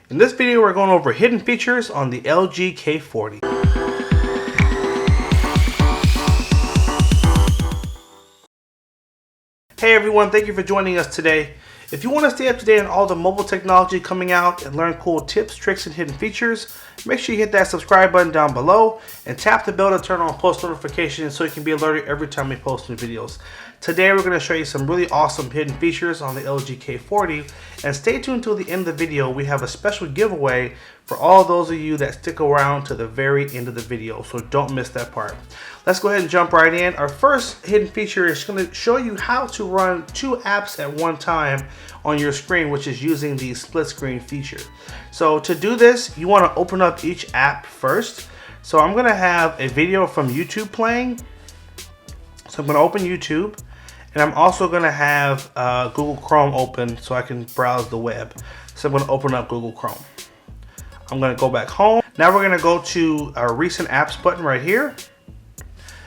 In this video, we're going over hidden features on the LG K40. Hey everyone, thank you for joining us today. If you want to stay up to date on all the mobile technology coming out and learn cool tips, tricks, and hidden features, make sure you hit that subscribe button down below and tap the bell to turn on post notifications so you can be alerted every time we post new videos. Today we're going to show you some really awesome hidden features on the LG K40, and stay tuned until the end of the video. We have a special giveaway for all those of you that stick around to the very end of the video, so don't miss that part. Let's go ahead and jump right in. Our first hidden feature is going to show you how to run two apps at one time on your screen, which is using the split screen feature. So to do this, you want to open up each app first. So I'm going to have a video from YouTube playing. So I'm going to open YouTube, and I'm also going to have Google Chrome open so I can browse the web. So I'm going to open up Google Chrome. I'm going to go back home. Now we're going to go to our recent apps button right here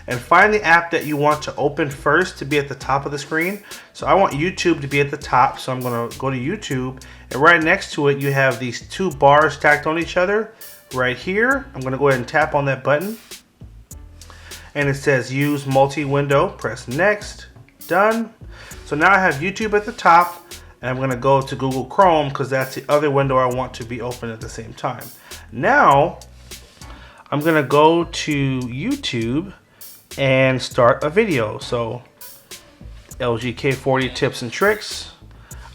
and find the app that you want to open first to be at the top of the screen. So I want YouTube to be at the top, so I'm going to go to YouTube, and right next to it you have these two bars stacked on each other right here. I'm going to go ahead and tap on that button, and it says use multi-window. Press next. Done. So now I have YouTube at the top, and I'm going to go to Google Chrome because that's the other window I want to be open at the same time. Now I'm going to go to YouTube and start a video. So LG K40 tips and tricks.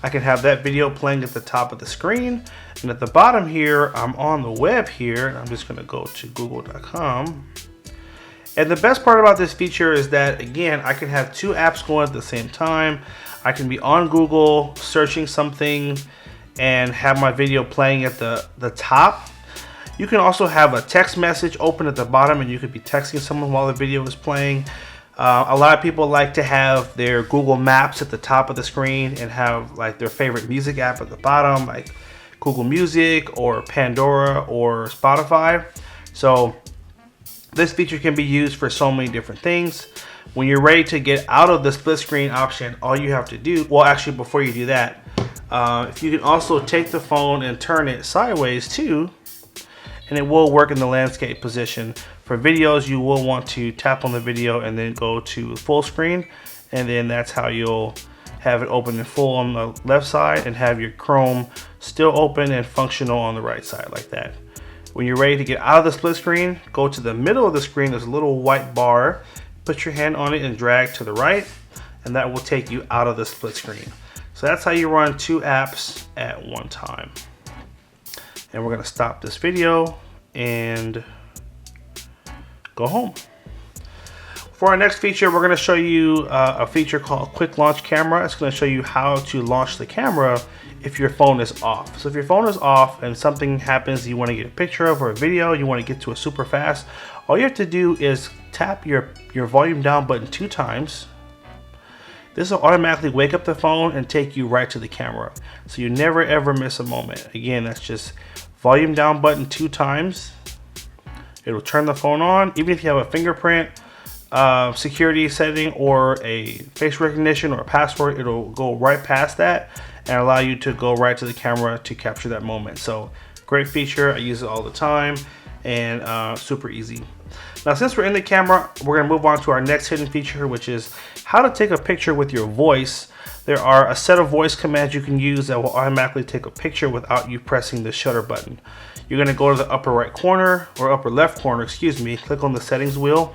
I can have that video playing at the top of the screen, and at the bottom here I'm on the web here, and I'm just going to go to google.com. And the best part about this feature is that, again, I can have two apps going at the same time. I can be on Google searching something and have my video playing at the top. You can also have a text message open at the bottom, and you could be texting someone while the video is playing. A lot of people like to have their Google Maps at the top of the screen and have like their favorite music app at the bottom, like Google Music or Pandora or Spotify. So this feature can be used for so many different things. When you're ready to get out of the split screen option, all you have to do, well, actually before you do that, if you can also take the phone and turn it sideways too, and it will work in the landscape position. For videos, you will want to tap on the video and then go to full screen, and then that's how you'll have it open in full on the left side and have your Chrome still open and functional on the right side like that. When you're ready to get out of the split screen, go to the middle of the screen. There's a little white bar. Put your hand on it and drag to the right, and that will take you out of the split screen. So that's how you run two apps at one time. And we're going to stop this video and go home. For our next feature, we're going to show you a feature called Quick Launch Camera. It's going to show you how to launch the camera if your phone is off. So if your phone is off and something happens you want to get a picture of or a video, you want to get to it super fast, all you have to do is tap your volume down button 2 times. This will automatically wake up the phone and take you right to the camera. So you never ever miss a moment. Again, that's just volume down button 2 times. It'll turn the phone on. Even if you have a fingerprint security setting or a face recognition or a password, it'll go right past that and allow you to go right to the camera to capture that moment. So great feature. I use it all the time, and super easy. Now, since we're in the camera, we're going to move on to our next hidden feature, which is how to take a picture with your voice. There are a set of voice commands you can use that will automatically take a picture without you pressing the shutter button. You're going to go to the upper right corner, or upper left corner, excuse me, click on the settings wheel.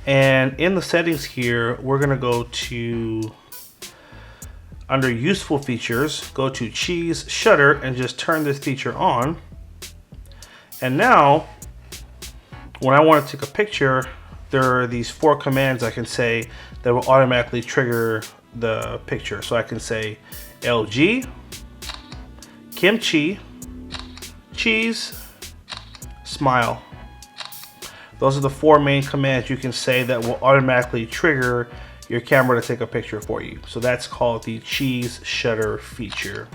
And in the settings here, we're going to go to, under useful features, go to Cheese Shutter and just turn this feature on. And now, when I want to take a picture, there are these 4 commands I can say that will automatically trigger the picture. So I can say LG, kimchi, cheese, smile. Those are the 4 main commands you can say that will automatically trigger your camera to take a picture for you. So that's called the Cheese Shutter feature.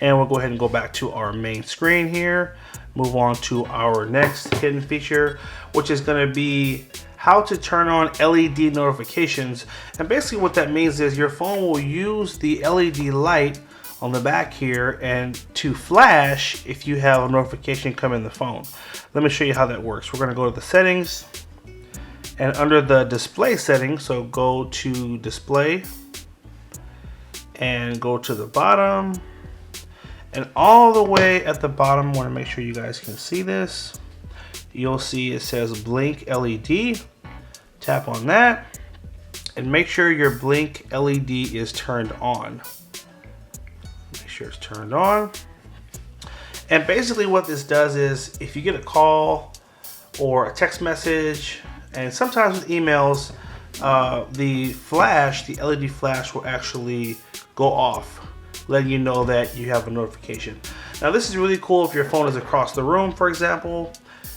And we'll go ahead and go back to our main screen here. Move on to our next hidden feature, which is going to be how to turn on LED notifications. And basically what that means is your phone will use the LED light on the back here and to flash if you have a notification come in the phone. Let me show you how that works. We're going to go to the settings, and under the display settings, so go to display and go to the bottom, and all the way at the bottom, I want to make sure you guys can see this. You'll see it says blink LED. Tap on that and make sure your blink LED is turned on. Make sure it's turned on. And basically what this does is if you get a call or a text message, and sometimes with emails, the flash, the LED flash will actually go off, letting you know that you have a notification. Now this is really cool if your phone is across the room, for example,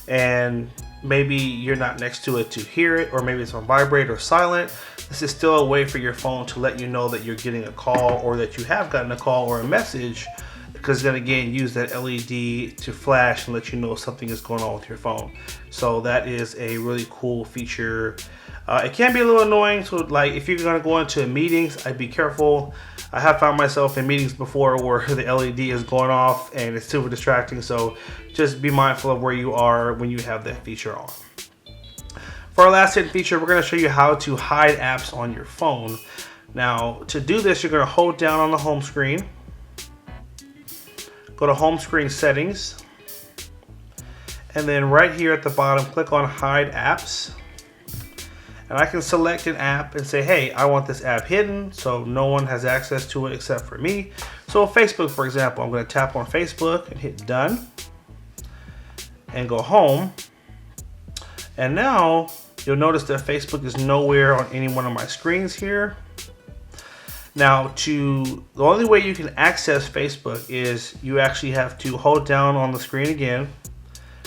and maybe you're not next to it to hear it, or maybe it's on vibrate or silent. This is still a way for your phone to let you know that you're getting a call or that you have gotten a call or a message, because then again, use that LED to flash and let you know something is going on with your phone. So that is a really cool feature. It can be a little annoying, so like if you're gonna go into meetings, I'd be careful. I have found myself in meetings before where the LED is going off and it's super distracting, so just be mindful of where you are when you have that feature on. For our last hidden feature, we're gonna show you how to hide apps on your phone. Now, to do this, you're gonna hold down on the home screen, go to home screen settings, and then right here at the bottom, click on hide apps. And I can select an app and say, hey, I want this app hidden so no one has access to it except for me. So Facebook, for example, I'm going to tap on Facebook and hit done and go home. And now you'll notice that Facebook is nowhere on any one of my screens here. Now, the only way you can access Facebook is you actually have to hold down on the screen again,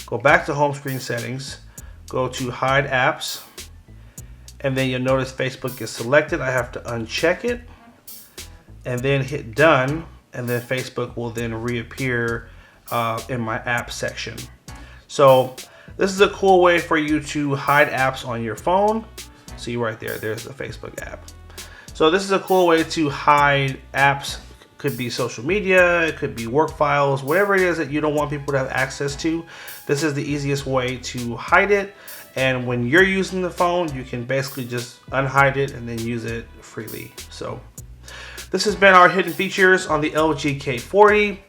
go back to home screen settings, go to hide apps, and then you'll notice Facebook is selected. I have to uncheck it and then hit done, and then Facebook will then reappear in my app section. So this is a cool way for you to hide apps on your phone. See right there, there's the Facebook app. So this is a cool way to hide apps. Could be social media, it could be work files, whatever it is that you don't want people to have access to. This is the easiest way to hide it. And when you're using the phone, you can basically just unhide it and then use it freely. So this has been our hidden features on the LG K40.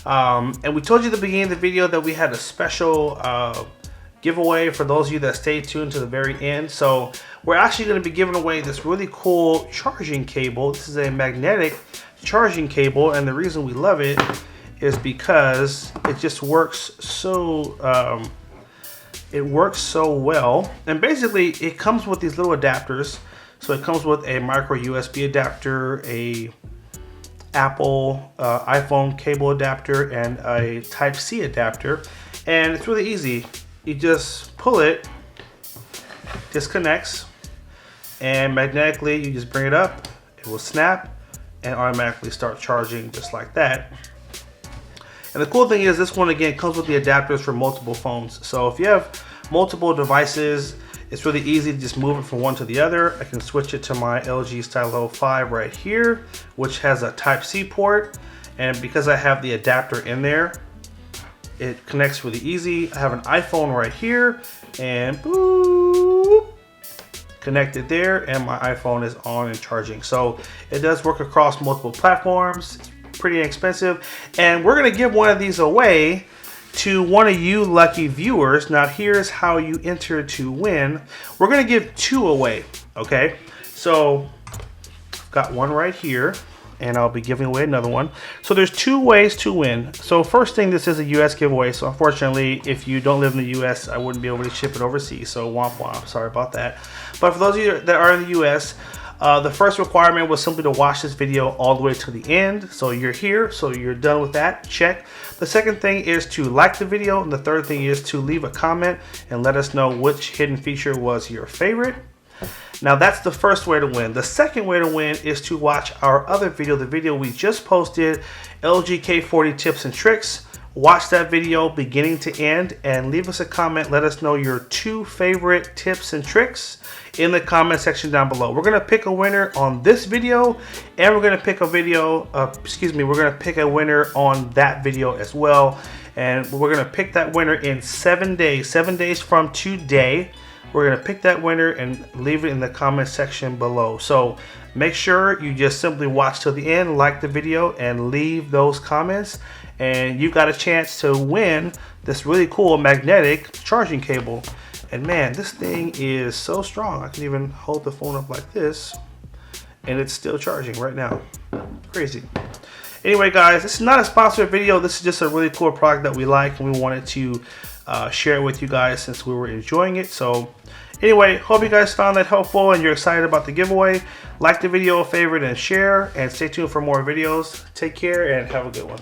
And we told you at the beginning of the video that we had a special giveaway for those of you that stay tuned to the very end. So we're actually going to be giving away this really cool charging cable. This is a magnetic charging cable, and the reason we love it is because it just works so well. And basically it comes with these little adapters. So it comes with a micro USB adapter, a Apple iPhone cable adapter, and a Type-C adapter. And it's really easy. You just pull it, disconnects, and magnetically you just bring it up, it will snap and automatically start charging just like that. And the cool thing is this one again comes with the adapters for multiple phones. So if you have multiple devices, it's really easy to just move it from one to the other. I can switch it to my LG Stylo 5 right here, which has a Type-C port. And because I have the adapter in there, it connects really easy. I have an iPhone right here, and boop, connected there, and my iPhone is on and charging. So it does work across multiple platforms. It's pretty inexpensive, and we're gonna give one of these away to one of you lucky viewers. Now here's how you enter to win. We're gonna give two away, okay? So I've got one right here, and I'll be giving away another one. So there's two ways to win. So first thing, this is a US giveaway. So unfortunately, if you don't live in the US, I wouldn't be able to ship it overseas. So womp womp, sorry about that. But for those of you that are in the US, the first requirement was simply to watch this video all the way to the end. So you're here, so you're done with that, check. The second thing is to like the video, and the third thing is to leave a comment and let us know which hidden feature was your favorite. Now that's the first way to win. The second way to win is to watch our other video, the video we just posted, LG K40 tips and tricks, Watch that video beginning to end and leave us a comment. Let us know your 2 favorite tips and tricks in the comment section down below. We're gonna pick a winner on this video, and we're gonna pick a video. We're gonna pick a winner on that video as well, and we're gonna pick that winner in 7 days. 7 days from today. We're gonna pick that winner and leave it in the comment section below. So make sure you just simply watch till the end, like the video, and leave those comments, and you got a chance to win this really cool magnetic charging cable. And man, this thing is so strong. I can even hold the phone up like this and it's still charging right now. Crazy. Anyway guys, this is not a sponsored video. This is just a really cool product that we like, and we wanted to share it with you guys since we were enjoying it. So anyway, hope you guys found that helpful and you're excited about the giveaway. Like the video, favorite, and share, and stay tuned for more videos. Take care and have a good one.